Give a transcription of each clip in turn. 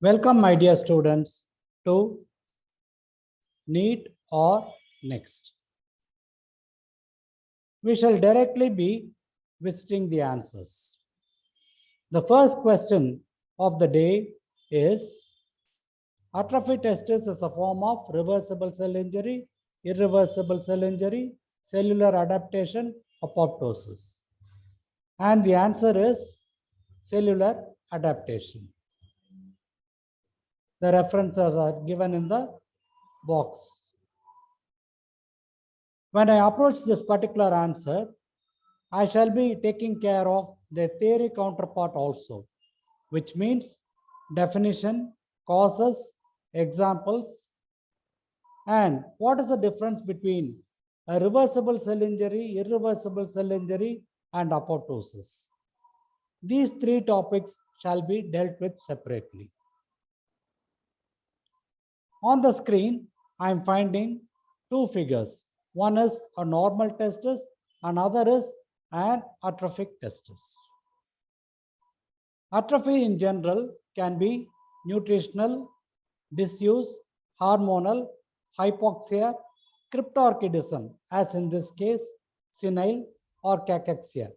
Welcome, my dear students, to NEET or Next. We shall directly be visiting the answers. The first question of the day is, atrophy testis is a form of reversible cell injury, irreversible cell injury, cellular adaptation, apoptosis. And the answer is cellular adaptation. The references are given in the box. When I approach this particular answer, I shall be taking care of the theory counterpart also, which means definition, causes, examples, and what is the difference between a reversible cell injury, irreversible cell injury, and apoptosis. These three topics shall be dealt with separately. On the screen, I am finding two figures. One is a normal testis, another is an atrophic testis. Atrophy in general can be nutritional, disuse, hormonal, hypoxia, cryptorchidism, as in this case, senile or cachexia.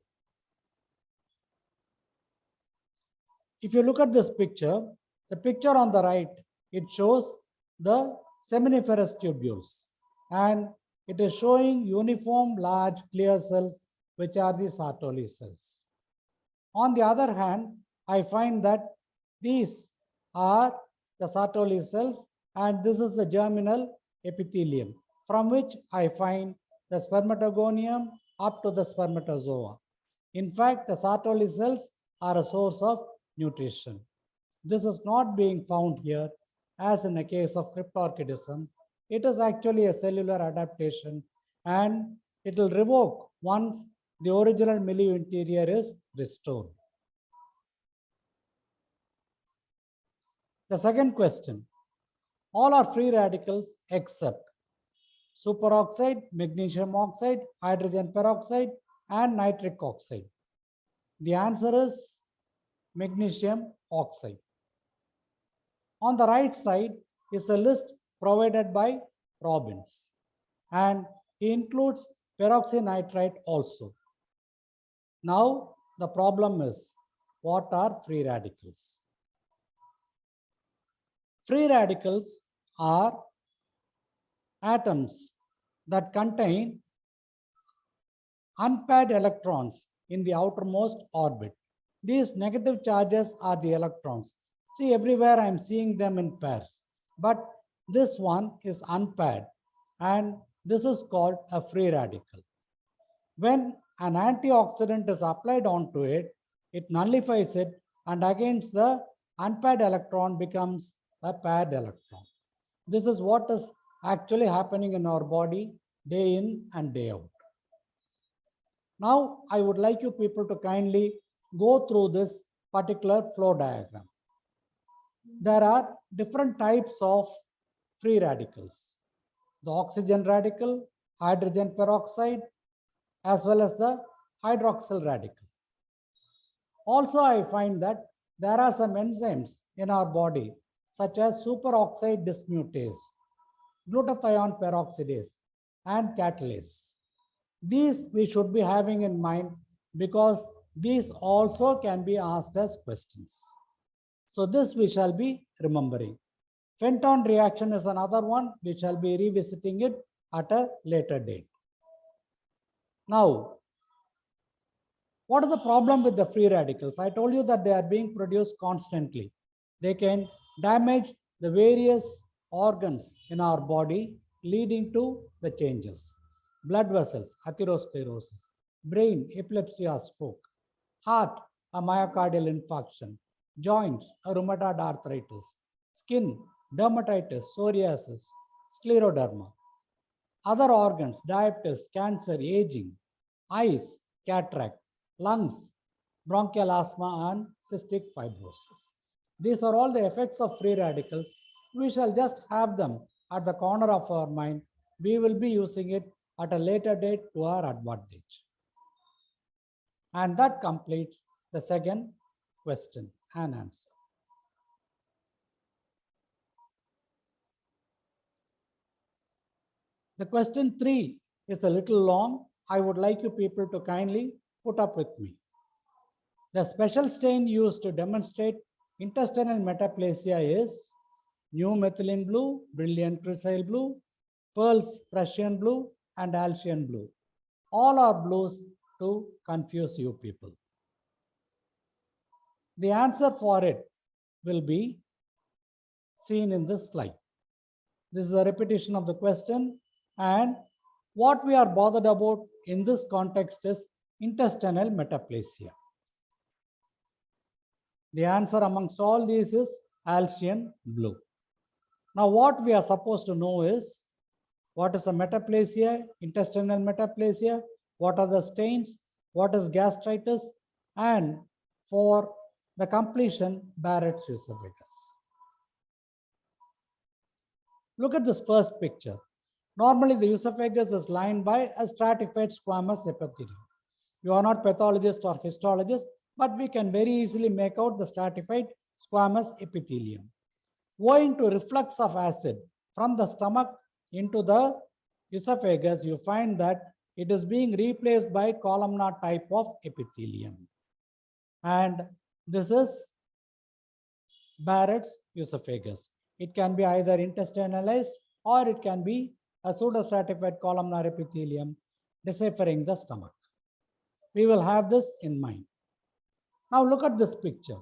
If you look at this picture, the picture on the right, it shows the seminiferous tubules, and it is showing uniform large clear cells, which are the Sertoli cells. On the other hand, I find that these are the Sertoli cells, and this is the germinal epithelium, from which I find the spermatogonium up to the spermatozoa. In fact, the Sertoli cells are a source of nutrition. This is not being found here, as in the case of cryptorchidism. It is actually a cellular adaptation, and it will revoke once the original milieu interior is restored. The second question, all are free radicals except superoxide, magnesium oxide, hydrogen peroxide, and nitric oxide. The answer is magnesium oxide. On the right side is the list provided by Robbins, and he includes peroxynitrite also. Now, the problem is, what are free radicals? Free radicals are atoms that contain unpaired electrons in the outermost orbit. These negative charges are the electrons. See, everywhere I am seeing them in pairs, but this one is unpaired, and this is called a free radical. When an antioxidant is applied onto it, it nullifies it, and against the unpaired electron becomes a paired electron. This is what is actually happening in our body day in and day out. Now, I would like you people to kindly go through this particular flow diagram. There are different types of free radicals: the oxygen radical, hydrogen peroxide, as well as the hydroxyl radical. Also, I find that there are some enzymes in our body, such as superoxide dismutase, glutathione peroxidase, and catalase. These we should be having in mind, because these also can be asked as questions. So this we shall be remembering. Fenton reaction is another one. We shall be revisiting it at a later date. Now, what is the problem with the free radicals? I told you that they are being produced constantly. They can damage the various organs in our body, leading to the changes. Blood vessels, atherosclerosis; brain, epilepsy or stroke; heart, a myocardial infarction; joints, a rheumatoid arthritis; skin, dermatitis, psoriasis, scleroderma; other organs, diabetes, cancer, aging; eyes, cataract; lungs, bronchial asthma and cystic fibrosis. These are all the effects of free radicals. We shall just have them at the corner of our mind. We will be using it at a later date to our advantage. And that completes the second question and answer. The question 3 is a little long. I would like you people to kindly put up with me. The special stain used to demonstrate intestinal metaplasia is new methylene blue, brilliant crescent blue, Pearl's Prussian blue, and Alcian blue. All are blues to confuse you people. The answer for it will be seen in this slide. This is a repetition of the question, and what we are bothered about in this context is intestinal metaplasia. The answer amongst all these is Alcian blue. Now, what we are supposed to know is what is a metaplasia, intestinal metaplasia, what are the stains, what is gastritis, and for the completion, Barrett's esophagus. Look at this first picture. Normally, the esophagus is lined by a stratified squamous epithelium. You are not pathologist or histologist, but we can very easily make out the stratified squamous epithelium. Owing to reflux of acid from the stomach into the esophagus, you find that it is being replaced by columnar type of epithelium. And this is Barrett's esophagus. It can be either intestinalized or it can be a pseudostratified columnar epithelium deciphering the stomach. We will have this in mind. Now look at this picture.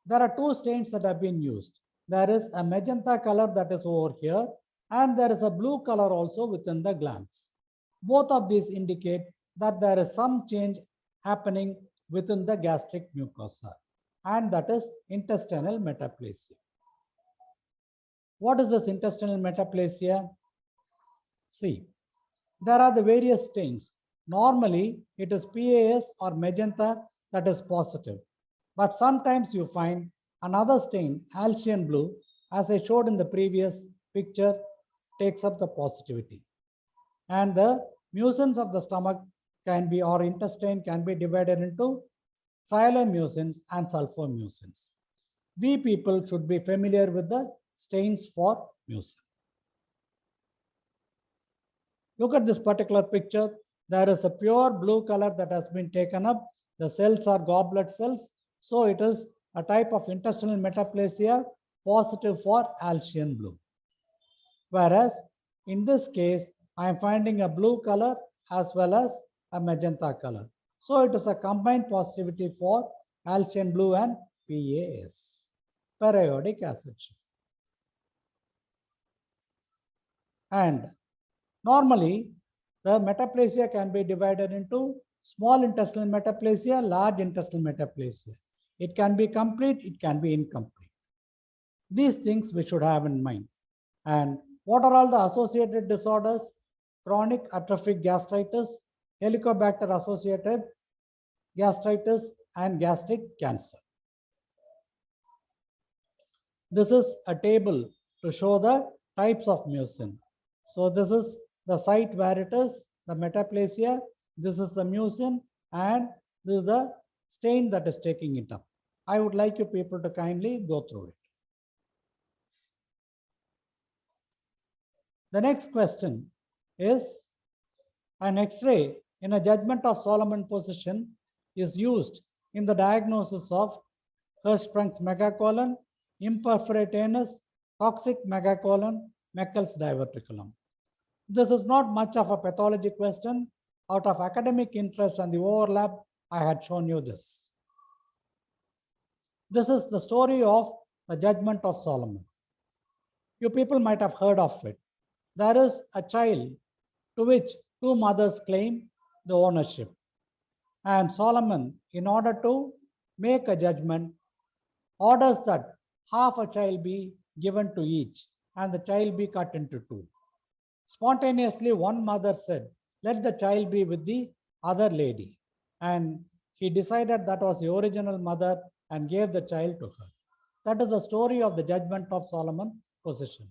There are two stains that have been used. There is a magenta color that is over here, and there is a blue color also within the glands. Both of these indicate that there is some change happening within the gastric mucosa, and that is intestinal metaplasia. What is this intestinal metaplasia? See, there are the various stains. Normally, it is PAS or magenta that is positive. But sometimes you find another stain, Alcian blue, as I showed in the previous picture, takes up the positivity. And the mucins of the stomach can be, or intestine can be divided into xylomucins and sulfomucins. We people should be familiar with the stains for mucin. Look at this particular picture. There is a pure blue color that has been taken up. The cells are goblet cells. So it is a type of intestinal metaplasia positive for Alcian blue. Whereas in this case, I am finding a blue color as well as a magenta color. So it is a combined positivity for Alcian blue and PAS, periodic acid shift. And normally, the metaplasia can be divided into small intestinal metaplasia, large intestinal metaplasia. It can be complete, it can be incomplete. These things we should have in mind. And what are all the associated disorders? Chronic atrophic gastritis, Helicobacter associated gastritis, and gastric cancer. This is a table to show the types of mucin. So this is the site where it is, the metaplasia, this is the mucin, and this is the stain that is taking it up. I would like you people to kindly go through it. The next question is an X-ray in a judgment of Solomon position is used in the diagnosis of Hirschsprung's megacolon, imperforatenous, toxic megacolon, Meckel's diverticulum. This is not much of a pathology question. Out of academic interest and the overlap, I had shown you this. This is the story of the judgment of Solomon. You people might have heard of it. There is a child to which two mothers claim the ownership. And Solomon, in order to make a judgment, orders that half a child be given to each and the child be cut into two. Spontaneously, one mother said, let the child be with the other lady. And he decided that was the original mother and gave the child to her. That is the story of the judgment of Solomon position.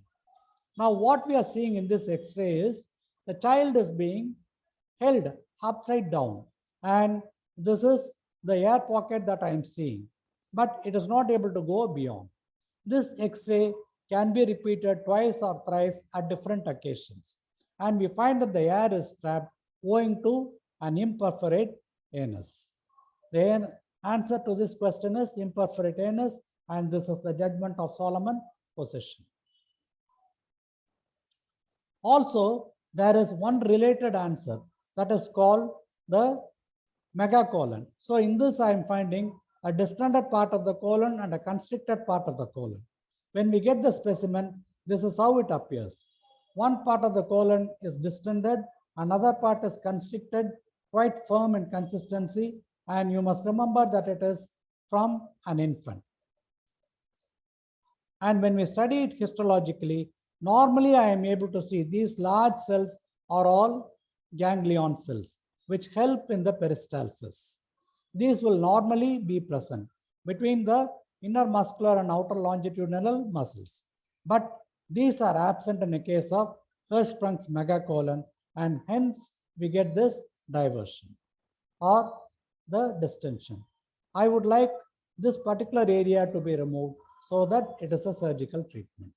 Now, what we are seeing in this X-ray is the child is being held upside down. And this is the air pocket that I am seeing. But it is not able to go beyond. This X-ray can be repeated twice or thrice at different occasions. And we find that the air is trapped owing to an imperforate anus. The answer to this question is imperforate anus, and this is the judgment of Solomon position. Also, there is one related answer that is called the megacolon. So in this, I am finding a distended part of the colon and a constricted part of the colon. When we get the specimen, this is how it appears. One part of the colon is distended, another part is constricted, quite firm in consistency, and you must remember that it is from an infant. And when we study it histologically, normally I am able to see these large cells are all ganglion cells, which help in the peristalsis. These will normally be present between the inner muscular and outer longitudinal muscles. But these are absent in the case of Hirschsprung's megacolon, and hence we get this diversion or the distension. I would like this particular area to be removed so that it is a surgical treatment.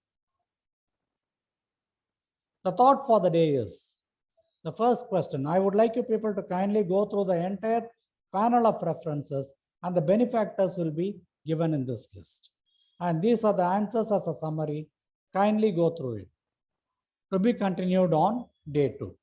The thought for the day is, the first question, I would like you people to kindly go through the entire panel of references, and the benefactors will be given in this list. And these are the answers as a summary. Kindly go through it. To be continued on day 2.